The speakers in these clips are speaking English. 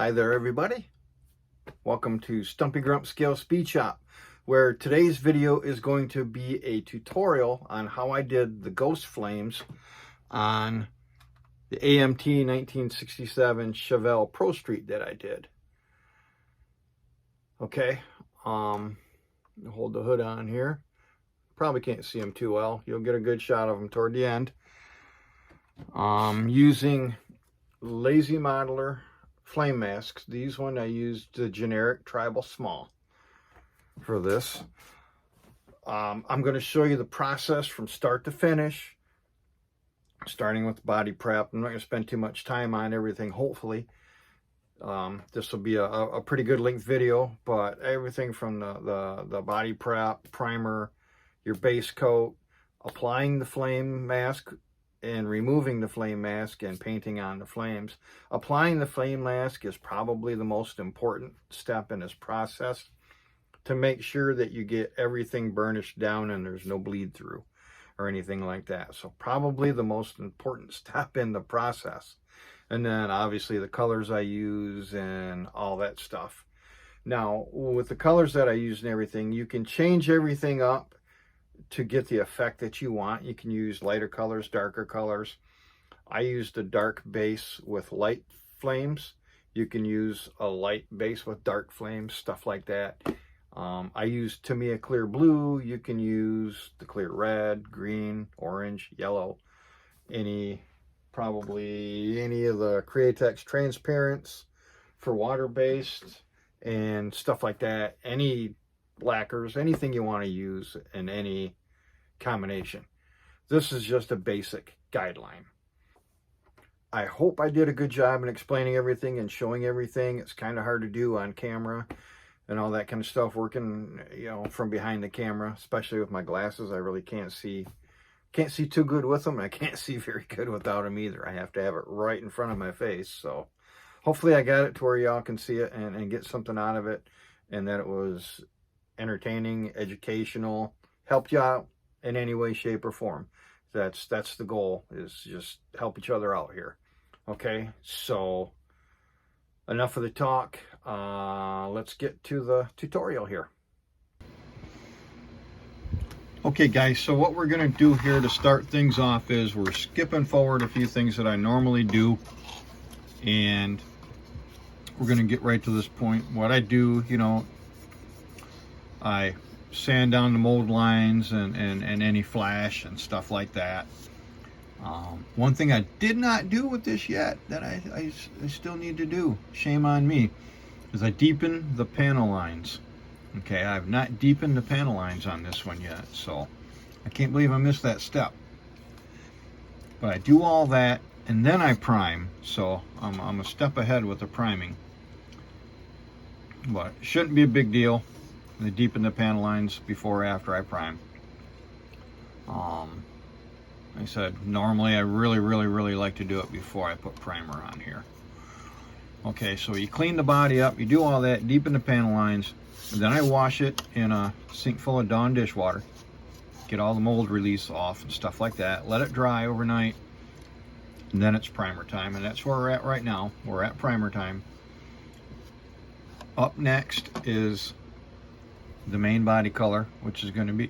Hi there, everybody. Welcome to Stumpy Grump Scale Speed Shop, where today's video is going to be a tutorial on how I did the ghost flames on the AMT 1967 Chevelle Pro Street that I did. Okay, hold the hood on here. Probably can't see them too well. You'll get a good shot of them toward the end. Using Lazy Modeler flame masks. These one I used the generic tribal small for this. I'm going to show you the process from start to finish, starting with body prep. I'm not going to spend too much time on everything, hopefully. This will be a pretty good length video, but everything from the body prep, primer, your base coat, applying the flame mask and removing the flame mask and painting on the flames. Applying the flame mask is probably the most important step in this process to make sure that you get everything burnished down and there's no bleed through or anything like that. So probably the most important step in the process. And then obviously the colors I use and all that stuff. Now with the colors that I use and everything, you can change everything up to get the effect that you want. You can use lighter colors, darker colors. I used a dark base with light flames. You can use a light base with dark flames, stuff like that. I used Tamiya clear blue. You can use the clear red, green, orange, yellow, probably any of the Createx transparents for water-based and stuff like that. Any lacquers, anything you want to use in any combination. This is just a basic guideline. I hope I did a good job in explaining everything and showing everything. It's kind of hard to do on camera and all that kind of stuff, working, you know, from behind the camera, especially with my glasses. I really can't see too good with them. I can't see very good without them either. I have to have it right in front of my face. So hopefully I got it to where y'all can see it and get something out of it, and that it was entertaining, educational, helped you out in any way, shape, or form. That's the goal, is just help each other out here. Okay, so enough of the talk. Let's get to the tutorial here. Okay guys, so what we're going to do here to start things off is we're skipping forward a few things that I normally do, and we're going to get right to this point. What I do, you know, I sand down the mold lines and any flash and stuff like that. One thing I did not do with this yet that I still need to do, shame on me, is I deepen the panel lines. Okay, I have not deepened the panel lines on this one yet, so I can't believe I missed that step. But I do all that and then I prime, so I'm a step ahead with the priming. But it shouldn't be a big deal. I deepen the panel lines before or after I prime. Like I said, normally I really like to do it before I put primer on here. Okay, so you clean the body up, you do all that, deepen the panel lines, and then I wash it in a sink full of Dawn dishwater. Get all the mold release off and stuff like that. Let it dry overnight, and then it's primer time, and that's where we're at right now. We're at primer time. Up next is the main body color, which is going to be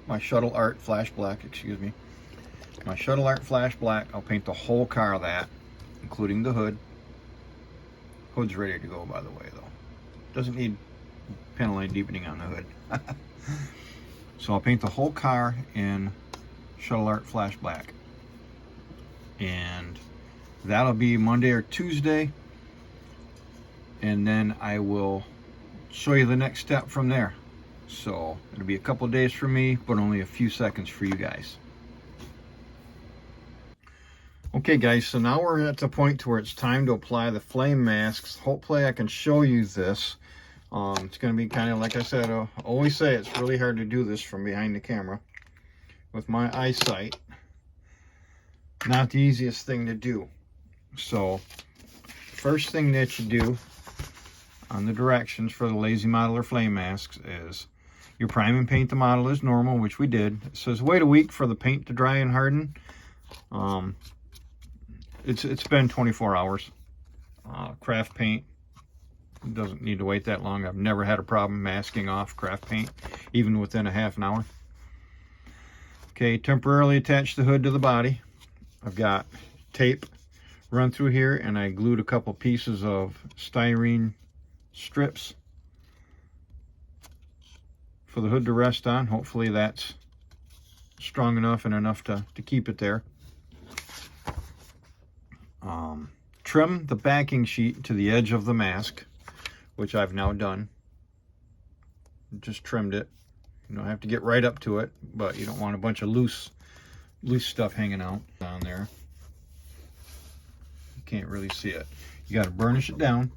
my Shuttle Art Flash Black, excuse me. My Shuttle Art Flash Black. I'll paint the whole car of that, including the hood. Hood's ready to go, by the way, though. Doesn't need panel line deepening on the hood. So I'll paint the whole car in Shuttle Art Flash Black. And that'll be Monday or Tuesday. And then I will show you the next step from there. So it'll be a couple of days for me, but only a few seconds for you guys. Okay guys, so now we're at the point to where it's time to apply the flame masks. Hopefully I can show you this. It's going to be kind of, like I said, I always say it's really hard to do this from behind the camera with my eyesight. Not the easiest thing to do. So first thing that you do on the directions for the Lazy Modeler flame masks is you prime and paint the model as normal, which we did. It says wait a week for the paint to dry and harden. It's been 24 hours. craft paint. It doesn't need to wait that long. I've never had a problem masking off craft paint, even within a half an hour. Okay, temporarily attach the hood to the body. I've got tape run through here, and I glued a couple pieces of styrene strips for the hood to rest on. Hopefully that's strong enough and enough to keep it there. Trim the backing sheet to the edge of the mask, which I've now done. Just trimmed it. You don't have to get right up to it, but you don't want a bunch of loose stuff hanging out down there. You can't really see it. You got to burnish it down.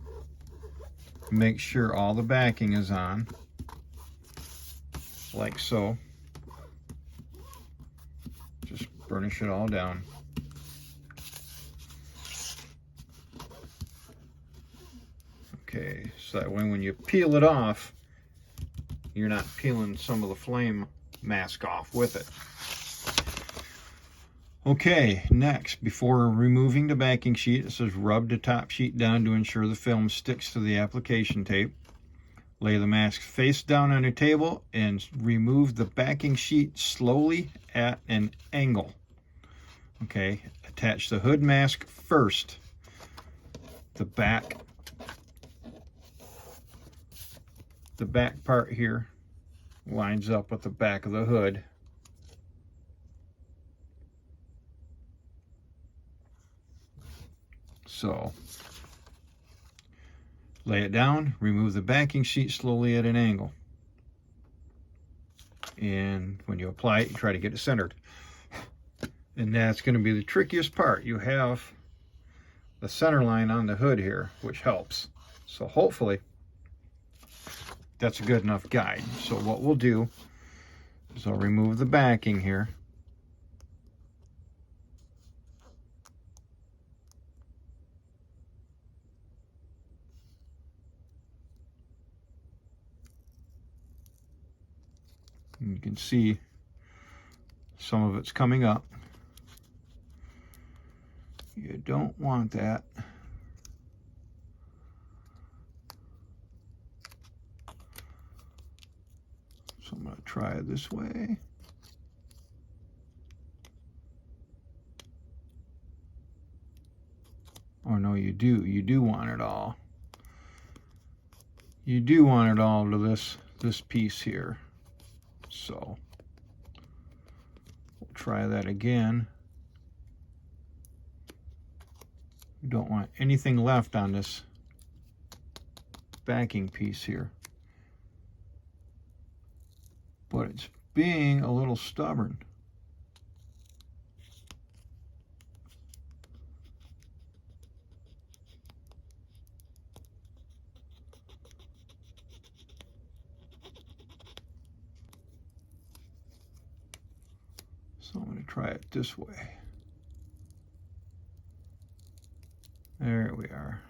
Make sure all the backing is on, like so. Just burnish it all down. Okay, so that way when you peel it off, you're not peeling some of the flame mask off with it. Okay, next, before removing the backing sheet, it says rub the top sheet down to ensure the film sticks to the application tape. Lay the mask face down on a table and remove the backing sheet slowly at an angle. Okay, attach the hood mask first. The back part here lines up with the back of the hood. So lay it down, remove the backing sheet slowly at an angle. And when you apply it, you try to get it centered. And that's going to be the trickiest part. You have the center line on the hood here, which helps. So hopefully that's a good enough guide. So what we'll do is I'll remove the backing here. And you can see some of it's coming up. You don't want that. So I'm going to try it this way. Or no, you do want it all. You do want it all to this piece here. So we'll try that again. You don't want anything left on this backing piece here. But it's being a little stubborn. So I'm going to try it this way. There we are.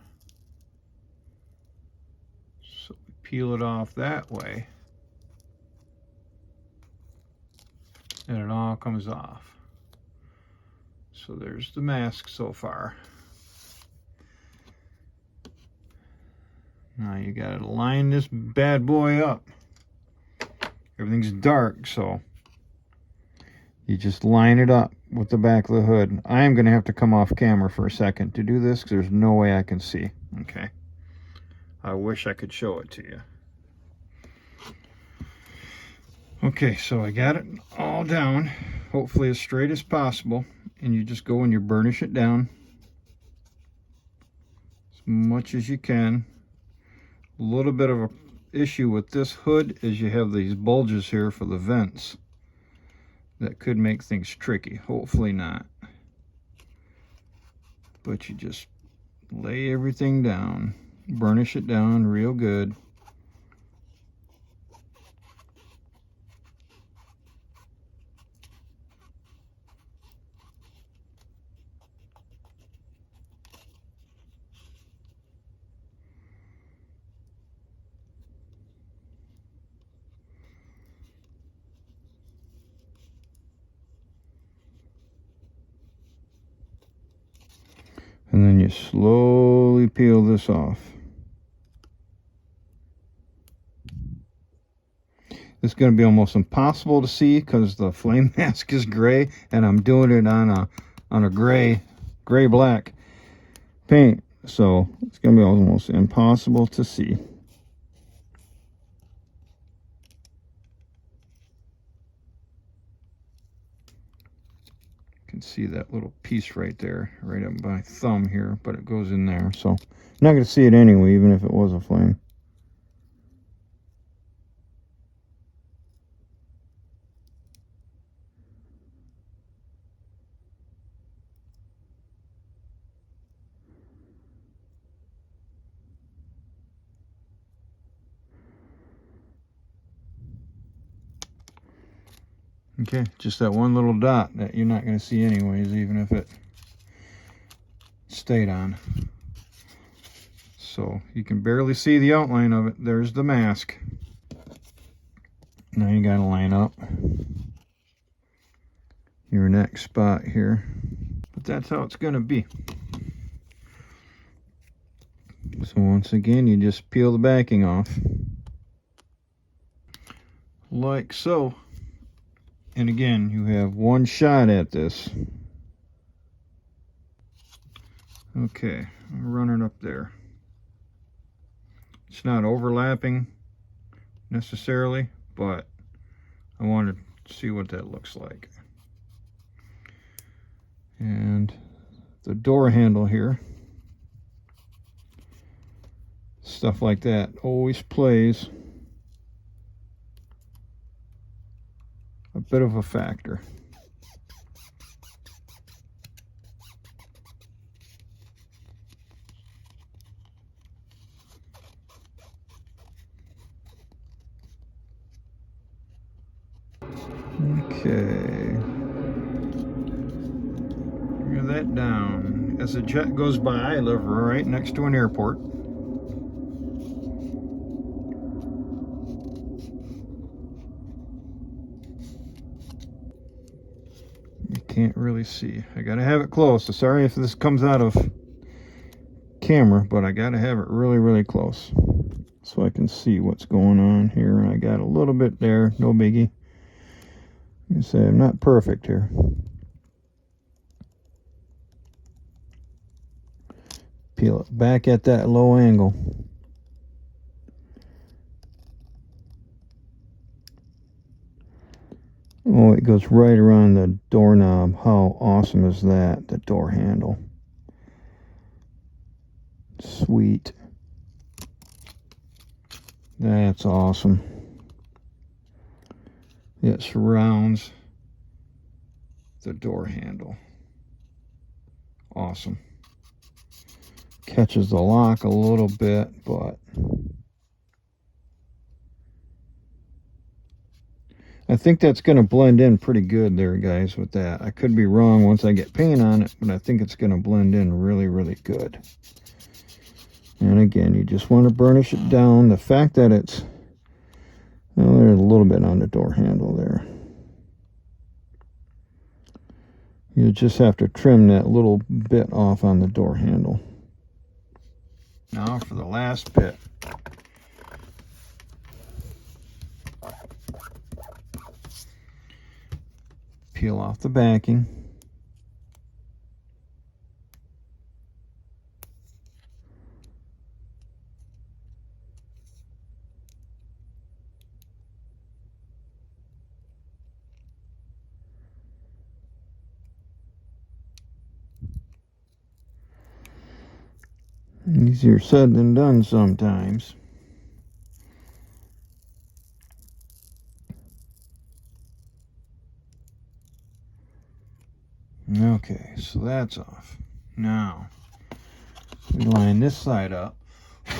So we peel it off that way, and it all comes off. So there's the mask so far. Now you got to line this bad boy up. Everything's dark, so you just line it up with the back of the hood. I am going to have to come off camera for a second to do this because there's no way I can see. Okay. I wish I could show it to you. Okay, so I got it all down, hopefully as straight as possible. And you just go and you burnish it down as much as you can. A little bit of an issue with this hood is you have these bulges here for the vents. That could make things tricky. Hopefully not. But you just lay everything down. Burnish it down real good. And then you slowly peel this off. It's going to be almost impossible to see because the flame mask is gray, and I'm doing it on a gray black paint, so it's going to be almost impossible to see. You can see that little piece right there, right up my thumb here, but it goes in there, so I'm not going to see it anyway, even if it was a flame. Okay, just that one little dot that you're not going to see anyways, even if it stayed on. So you can barely see the outline of it. There's the mask. Now you got to line up your next spot here. But that's how it's going to be. So once again, you just peel the backing off. Like so. And again, you have one shot at this. Okay, I'm running up there. It's not overlapping necessarily, but I wanted to see what that looks like. And the door handle here, stuff like that always plays a bit of a factor. Okay. Bring that down. As a jet goes by, I live right next to an airport. You can't really see. I gotta have it close. So sorry if this comes out of camera, but I gotta have it really, really close so I can see what's going on here. I got a little bit there, no biggie. You can say I'm not perfect here. Peel it back at that low angle. Oh, it goes right around the doorknob. How awesome is that? The door handle. Sweet. That's awesome. It surrounds the door handle. Awesome. Catches the lock a little bit, but I think that's going to blend in pretty good there, guys, with that. I could be wrong once I get paint on it, but I think it's going to blend in really, really good. And again, you just want to burnish it down. The fact that it's, well, there's a little bit on the door handle there. You just have to trim that little bit off on the door handle. Now for the last bit. Peel off the backing. Easier said than done sometimes. Okay, so that's off. Now, we line this side up.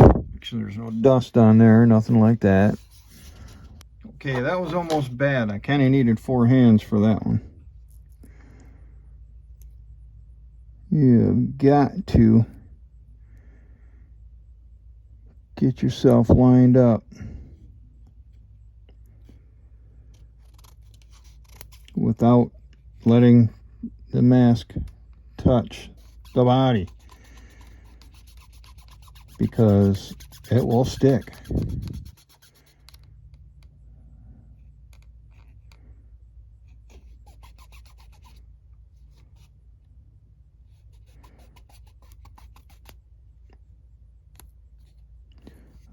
Make sure there's no dust on there, nothing like that. Okay, that was almost bad. I kind of needed 4 hands for that one. You've got to get yourself lined up without letting the mask touch the body. because it will stick.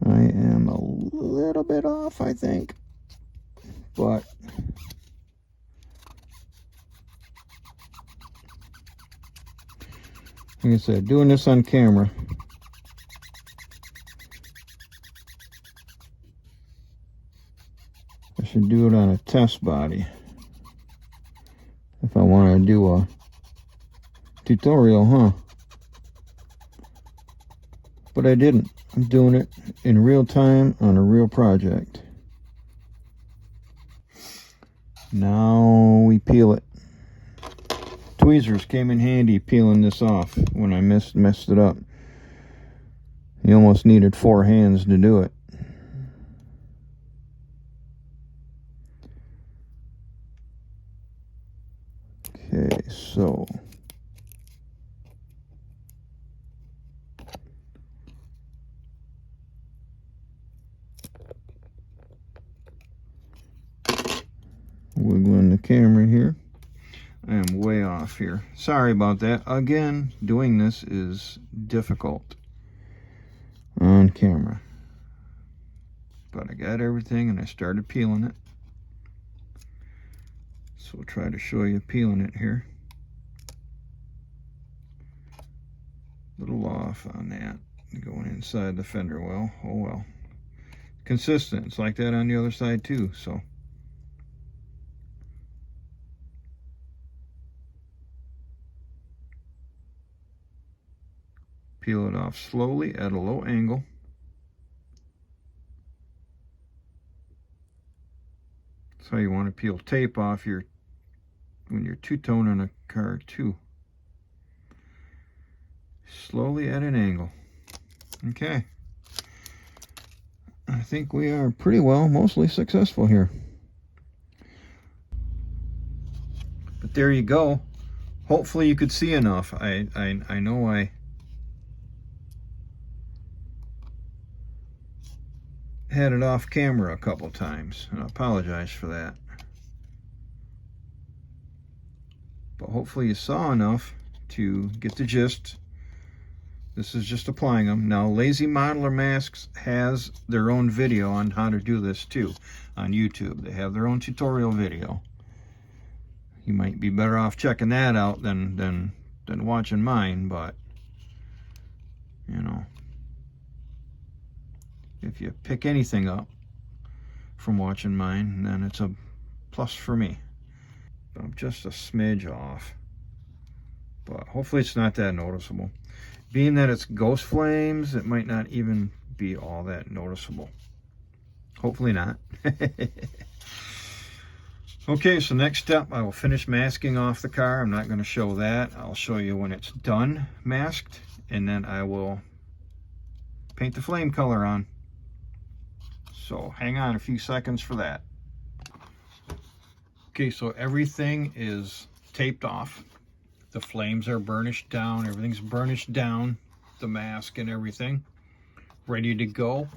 I am a little bit off, I think, but like I said, doing this on camera, I should do it on a test body if I want to do a tutorial, huh? But I didn't. I'm doing it in real time on a real project. Now we peel it. Tweezers came in handy peeling this off when I messed it up. You almost needed 4 hands to do it. Okay, so wiggling the camera here. I am way off here. Sorry about that. Again, doing this is difficult on camera. But I got everything and I started peeling it. So we'll try to show you peeling it here. Little off on that. Going inside the fender well. Oh well. Consistent. It's like that on the other side too. So peel it off slowly at a low angle. That's how you want to peel tape off when you're two-tone on a car too. Slowly at an angle. Okay. I think we are pretty well, mostly successful here. But there you go. Hopefully you could see enough. I know I had it off camera a couple times, and I apologize for that. But hopefully you saw enough to get the gist. This is just applying them. Now, Lazy Modeler Masks has their own video on how to do this too on YouTube. They have their own tutorial video. You might be better off checking that out than watching mine, but you know, if you pick anything up from watching mine, then it's a plus for me. But I'm just a smidge off. But hopefully it's not that noticeable. Being that it's ghost flames, it might not even be all that noticeable. Hopefully not. Okay, so next step, I will finish masking off the car. I'm not going to show that. I'll show you when it's done masked, and then I will paint the flame color on. So hang on a few seconds for that. Okay, so everything is taped off. The flames are burnished down. Everything's burnished down, the mask and everything. Ready to go.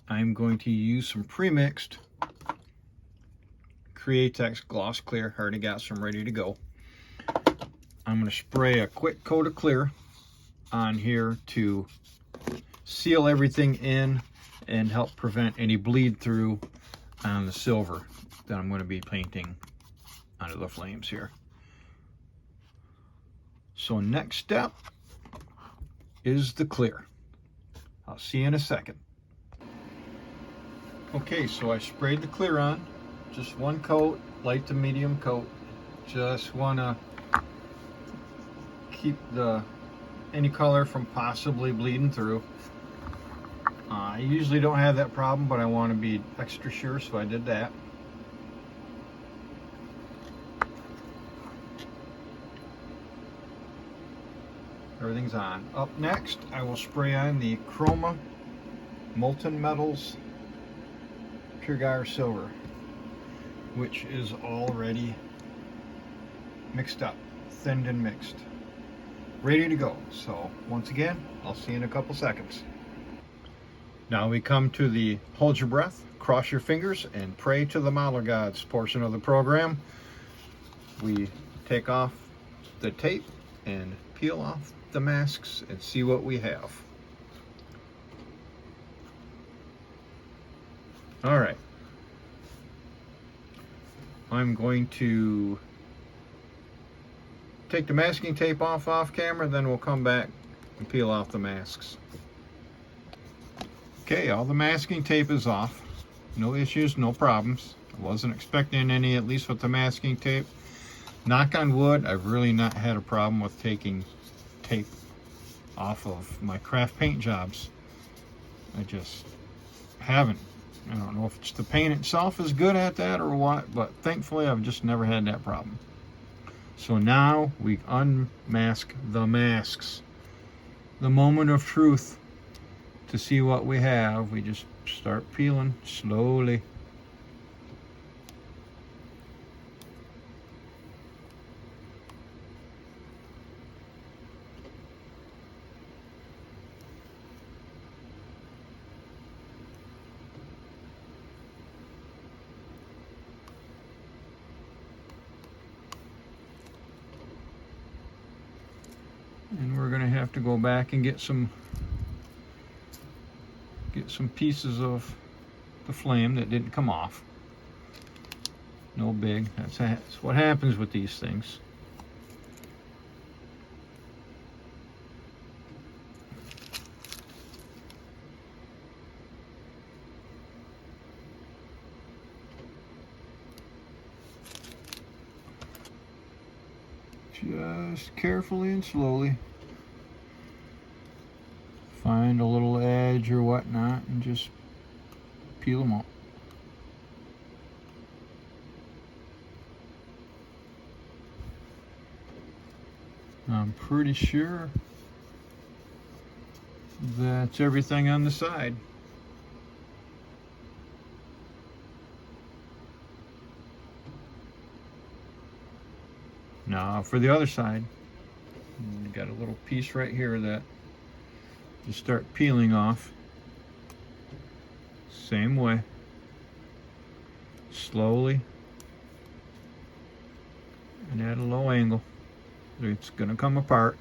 I'm going to use some pre-mixed Createx Gloss Clear. Already got some ready to go. I'm going to spray a quick coat of clear on here to seal everything in and help prevent any bleed through on the silver that I'm going to be painting onto the flames here. So next step is the clear. I'll see you in a second. Okay, so I sprayed the clear on. Just one coat, light to medium coat. Just want to keep any color from possibly bleeding through. I usually don't have that problem, but I want to be extra sure, so I did that. Everything's on. Up next, I will spray on the Chroma Molten Metals Pure Guyer Silver, which is already mixed up, thinned and mixed. Ready to go. So once again, I'll see you in a couple seconds. Now we come to the hold your breath, cross your fingers, and pray to the model gods portion of the program. We take off the tape and peel off the masks and see what we have. All right. I'm going to take the masking tape off camera, then we'll come back and peel off the masks. Okay, all the masking tape is off. No issues, no problems. I wasn't expecting any, at least with the masking tape. Knock on wood, I've really not had a problem with taking tape off of my craft paint jobs. I just haven't. I don't know if it's the paint itself is good at that or what, but thankfully I've just never had that problem. So now we unmask the masks. The moment of truth. To see what we have, we just start peeling slowly. And we're going to have to go back and get some pieces of the flame that didn't come off. No big. That's what happens with these things. Just carefully and slowly find a little edge or whatnot and just peel them off. I'm pretty sure that's everything on the side. Now for the other side, you got a little piece right here that you start peeling off. Same way, slowly and at a low angle. It's gonna come apart.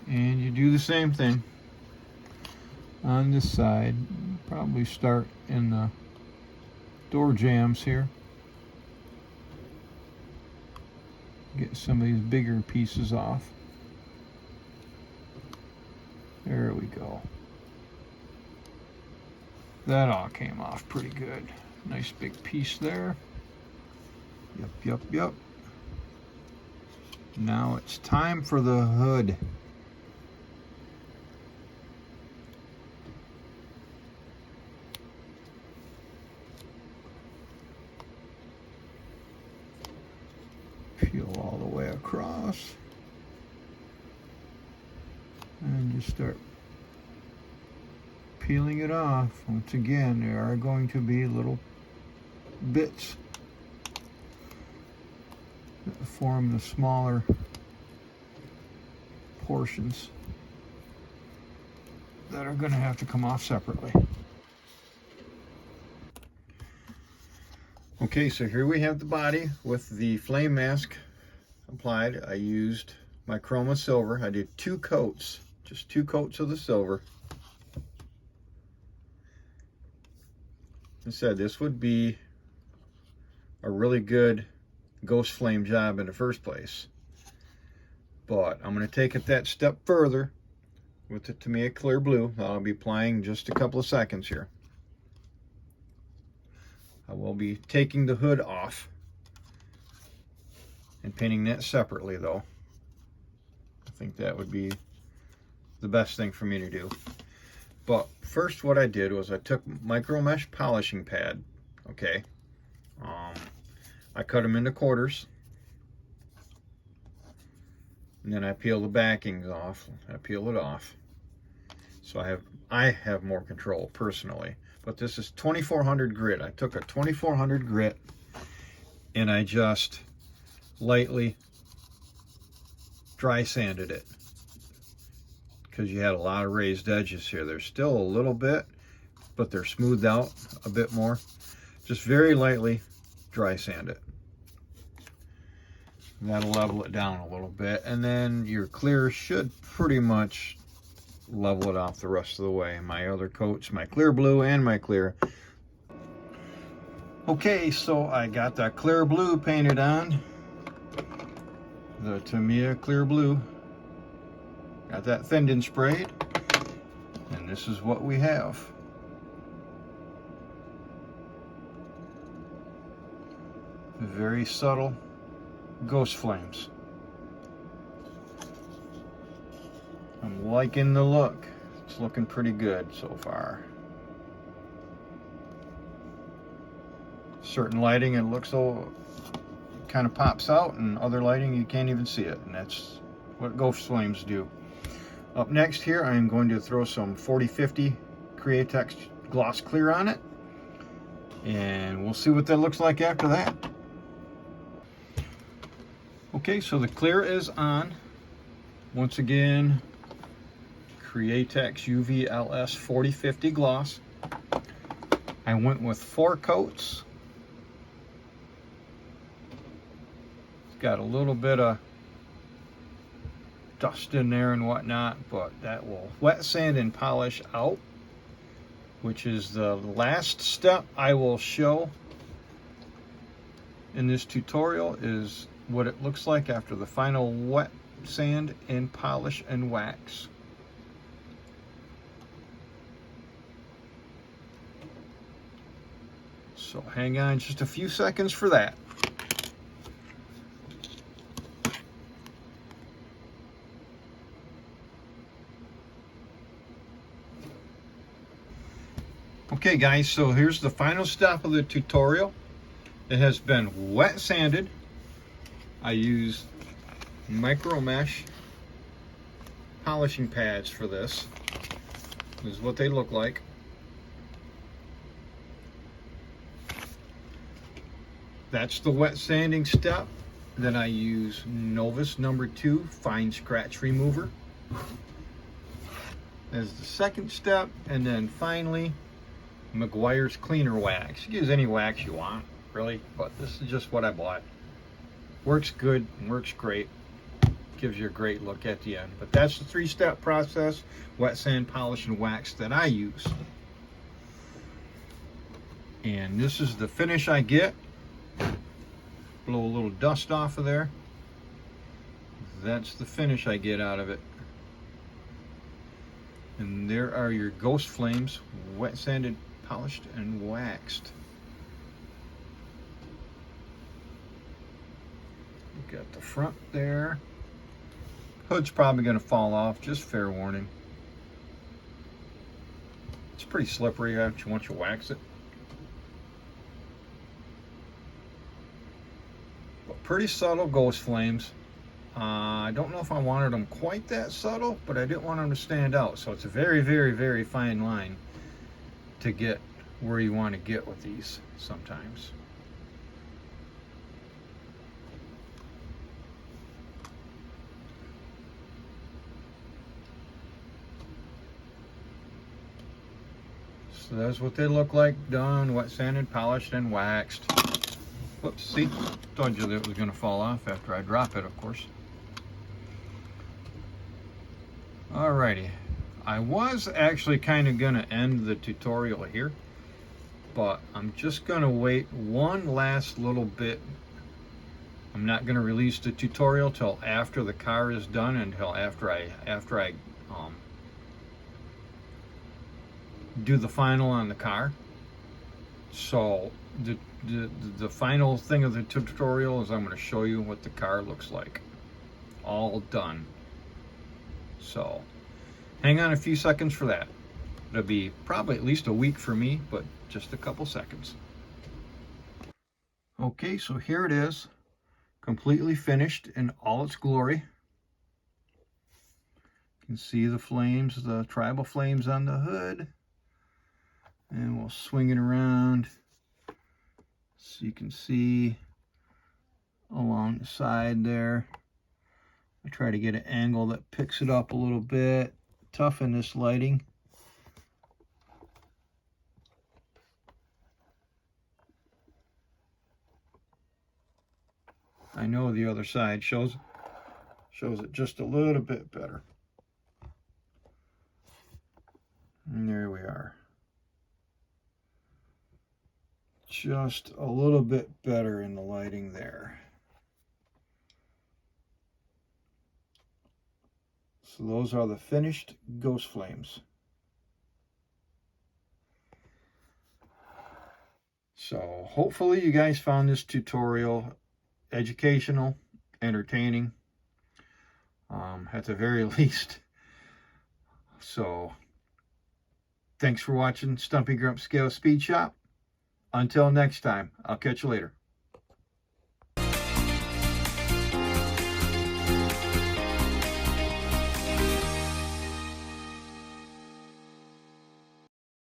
And you do the same thing on this side. Probably start in the door jambs here. Get some of these bigger pieces off. There we go. That all came off pretty good. Nice big piece there. Yep. Now it's time for the hood. Peel all the way across and just start peeling it off. Once again, there are going to be little bits that form the smaller portions that are going to have to come off separately. Okay, so here we have the body with the flame mask applied. I used my chroma silver. I did 2 coats, just 2 coats of the silver. I said this would be a really good ghost flame job in the first place, but I'm going to take it that step further with it to me a clear blue that I'll be applying in just a couple of seconds here. I will be taking the hood off and painting that separately though. I think that would be the best thing for me to do. But first what I did was I took micro mesh polishing pad, okay, I cut them into quarters. And then I peel the backings off. I peel it off. So I have more control personally. But this is 2400 grit. I took a 2400 grit and I just lightly dry sanded it, because you had a lot of raised edges here. There's still a little bit, but they're smoothed out a bit more. Just very lightly dry sand it. And that'll level it down a little bit, and then your clear should pretty much level it off the rest of the way. My other coats, my clear blue and my clear. Okay, so I got that clear blue painted on, the Tamiya clear blue. Got that thinned and sprayed, and this is what we have. Very subtle ghost flames. I'm liking the look. It's looking pretty good so far. Certain lighting it looks so kind of pops out, and other lighting you can't even see it, and that's what ghost flames do. Up next here, I'm going to throw some 4050 Createx gloss clear on it, and we'll see what that looks like after that. Okay, so the clear is on. Once again, Createx UV LS 4050 gloss. I went with 4 coats. It's got a little bit of dust in there and whatnot, but that will wet sand and polish out, which is the last step I will show in this tutorial, is what it looks like after the final wet sand and polish and wax. So hang on just a few seconds for that. Okay guys, so here's the final step of the tutorial. It has been wet sanded. I use micro mesh polishing pads for this. This is what they look like. That's the wet sanding step. Then I use Novus number 2 fine scratch remover as the second step, and then finally McGuire's cleaner wax. You can use any wax you want, really, but this is just what I bought. Works good, works great, gives you a great look at the end. But that's the 3-step process: wet sand, polish, and wax that I use. And this is the finish I get. Blow a little dust off of there. That's the finish I get out of it. And there are your ghost flames, wet sanded, polished, and waxed. You got the front there. Hood's probably going to fall off, just fair warning. It's pretty slippery once you wax it. But pretty subtle ghost flames. I don't know if I wanted them quite that subtle, but I didn't want them to stand out. So it's a very, very, very fine line to get where you want to get with these sometimes. So that's what they look like, done, wet sanded, polished, and waxed. Whoops, see, told you that it was going to fall off after I drop it, of course. Alrighty, I was actually kind of going to end the tutorial here, but I'm just going to wait one last little bit. I'm not going to release the tutorial till after the car is done, until after I do the final on the car. So the final thing of the tutorial is I'm going to show you what the car looks like, all done. So hang on a few seconds for that. It'll be probably at least a week for me, but just a couple seconds. Okay, so here it is, completely finished in all its glory. You can see the flames, the tribal flames on the hood. And we'll swing it around so you can see along the side there. I try to get an angle that picks it up a little bit. Tough in this lighting. I know the other side shows it just a little bit better. And there we are. Just a little bit better in the lighting there. So those are the finished ghost flames. So hopefully you guys found this tutorial educational, entertaining, at the very least. So thanks for watching Stumpy Grump Scale Speed Shop. Until next time, I'll catch you later.